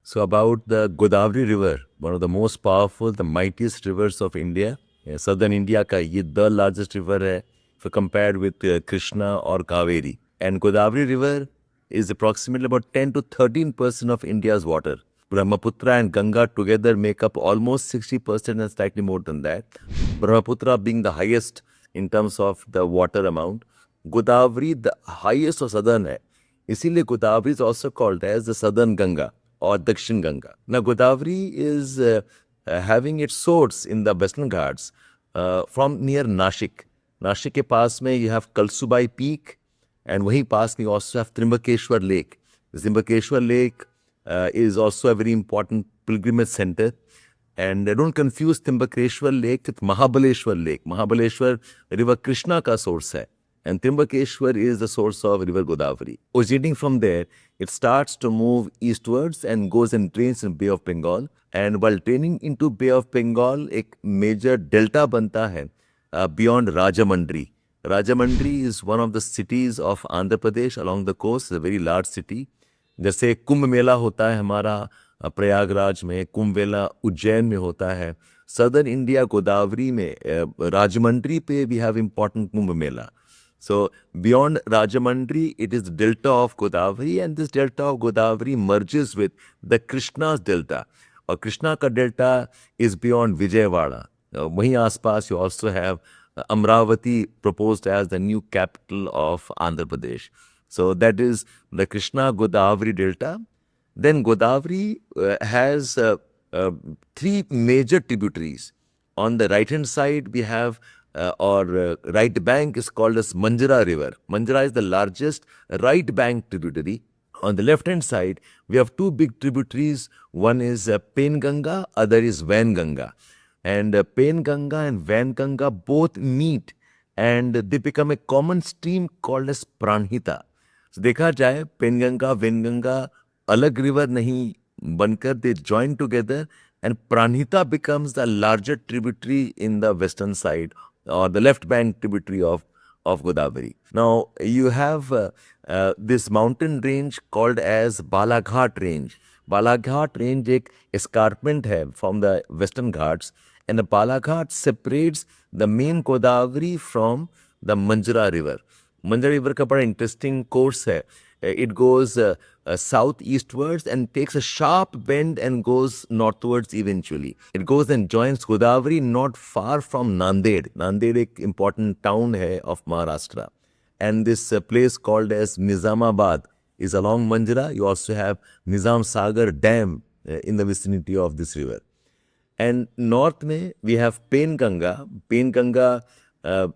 So about the Godavari River, one of the most powerful, the mightiest rivers of India, southern India का ये the largest river है, if compared with Krishna or Kaveri. And Godavari River is approximately about 10 to 13% of India's water. Brahmaputra and Ganga together make up almost 60% and slightly more than that. Brahmaputra being the highest in terms of the water amount. Godavari the highest of southern है. इसीलिए Godavari is also called as the southern Ganga or Dakshin Ganga. Now Godavari is having its source in the Western Ghats from near Nashik. Nashik के पास में you have Kalsubai Peak and वहीं पास में you also have Trimbakeshwar Lake. Trimbakeshwar Lake is also a very important pilgrimage center. And don't confuse Trimbakeshwar Lake with Mahabaleshwar Lake. Mahabaleshwar river Krishna का source है. And Trimbakeshwar is the source of river Godavari. Originating from there, it starts to move eastwards and goes and drains in Bay of Bengal. And while draining into Bay of Bengal, एक major delta बनता है beyond Rajamandri. Rajamandri is one of the cities of Andhra Pradesh along the coast. It's a very large city. जैसे कुंभ मेला होता है हमारा प्रयागराज में, कुंभ मेला उज्जैन में होता है. सदर्न इंडिया गोदावरी में राजमंड्री पे we have important Kumbh Mela. So beyond Rajamandri, it is the delta of Godavari, and this delta of Godavari merges with the Krishna's delta. Or Krishna ka delta is beyond Vijayawada. Wahin aspas you also have Amravati proposed as the new capital of Andhra Pradesh. So that is the Krishna Godavari delta. Then Godavari has three major tributaries. On the right hand side, we have right bank is called as Manjara River. Manjara is the largest right bank tributary. On the left hand side, we have two big tributaries. One is Pen Ganga, other is Van Ganga. And Pen Ganga and Van Ganga both meet and they become a common stream called as Pranhita. So देखा जाए pen Ganga when Ganga अलग river नहीं बनकर they join together and Pranhita becomes the larger tributary in the western side or the left bank tributary of Godavari. Now you have this mountain range called as Balaghat range. Balaghat range एक escarpment है from the western Ghats and the Balaghat separates the main Godavari from the Manjara river. Manjara river का बड़ा interesting course है. It goes southeastwards and takes a sharp bend and goes northwards eventually. It goes and joins Godavari not far from Nanded. Nanded एक important town है of Maharashtra. And this place called as Nizamabad is along Manjara. You also have Nizam Sagar Dam in the vicinity of this river. And north में we have Pen Ganga. Pen Ganga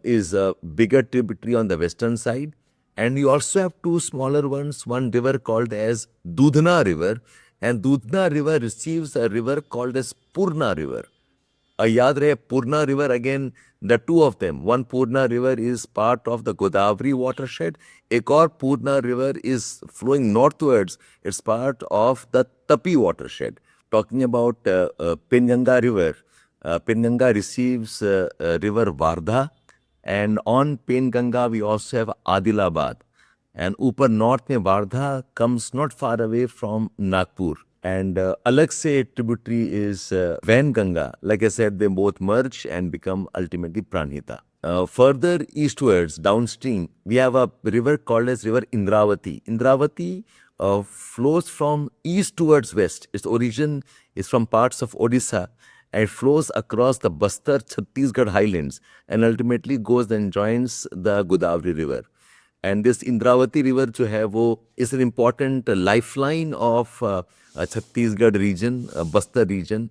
is a bigger tributary on the western side. And you also have two smaller ones, one river called as Dudhna River. And Dudhna River receives a river called as Purna River. याद रहे Purna River again, the two of them. One Purna River is part of the Godavari watershed. एक और Purna River is flowing northwards. It's part of the Tapi watershed. Talking about Penganga River, Penganga receives river Wardha. And on Penganga, we also have Adilabad. And ऊपर north में Wardha comes not far away from Nagpur. And अलग से tributary is Van Ganga. Like I said, they both merge and become ultimately Pranhita. Further eastwards, downstream, we have a river called as river Indravati. Indravati flows from east towards west. Its origin is from parts of Odisha. And it flows across the Bastar Chhattisgarh highlands and ultimately goes and joins the Godavari river. And this Indravati river जो है वो is an important lifeline of Chhattisgarh region, Bastar region,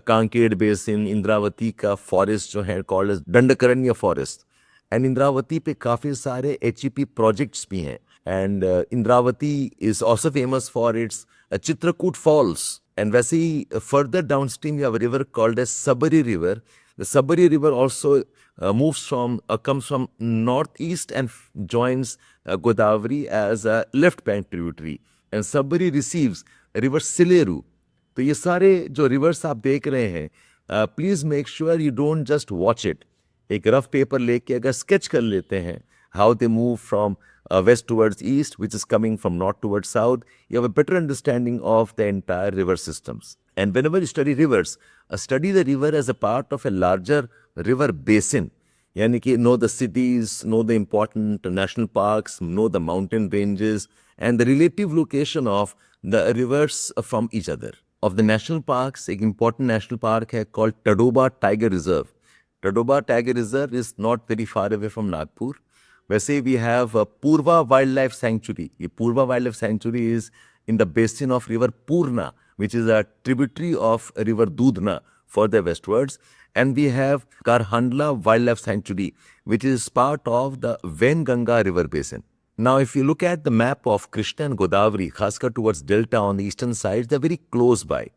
Kanked basin, Indravati का forest जो है called as Dandakaranya forest. And Indravati पे काफी सारे HEP projects भी हैं. And Indravati is also famous for its Chitrakoot Falls. And वैसे ही further downstream you have a river called as Sabari River. The Sabari River also comes from northeast and joins Godavari as a left bank tributary. And Sabari receives river Sileru. तो ये सारे जो rivers आप देख रहे हैं, please make sure you don't just watch it. एक rough paper लेके अगर sketch कर लेते हैं how they move from west towards east, which is coming from north towards south, you have a better understanding of the entire river systems. And whenever you study rivers, study the river as a part of a larger river basin. यानी कि know the cities, know the important national parks, know the mountain ranges, and the relative location of the rivers from each other. Of the national parks, एक important national park है called Tadoba Tiger Reserve. Tadoba Tiger Reserve is not very far away from Nagpur. वैसे we have Purva Wildlife Sanctuary. ये Purva Wildlife Sanctuary is in the basin of river Purna, which is a tributary of river Dudhna further westwards. And we have Karhandla Wildlife Sanctuary, which is part of the Venganga River Basin. Now, if you look at the map of Krishna and Godavari, Khaskar towards Delta on the eastern side, they're very close by.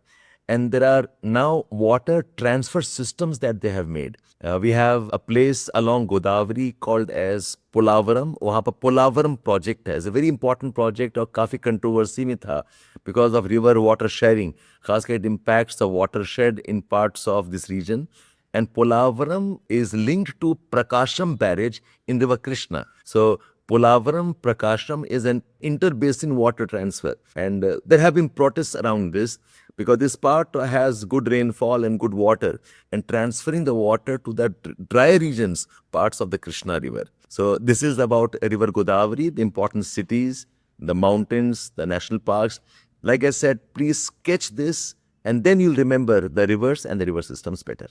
And there are now water transfer systems that they have made. We have a place along Godavari called as Polavaram. वहाँ पर Polavaram project है. It's a very important project और काफी controversy में था because of river water sharing. खासकर it impacts the watershed in parts of this region. And Polavaram is linked to Prakasham barrage in river Krishna. So Polavaram Prakasham is an interbasin water transfer, and there have been protests around this because this part has good rainfall and good water, and transferring the water to the dry regions, parts of the Krishna river. So this is about river Godavari, the important cities, the mountains, the national parks. Like I said, please sketch this, and then you'll remember the rivers and the river systems better.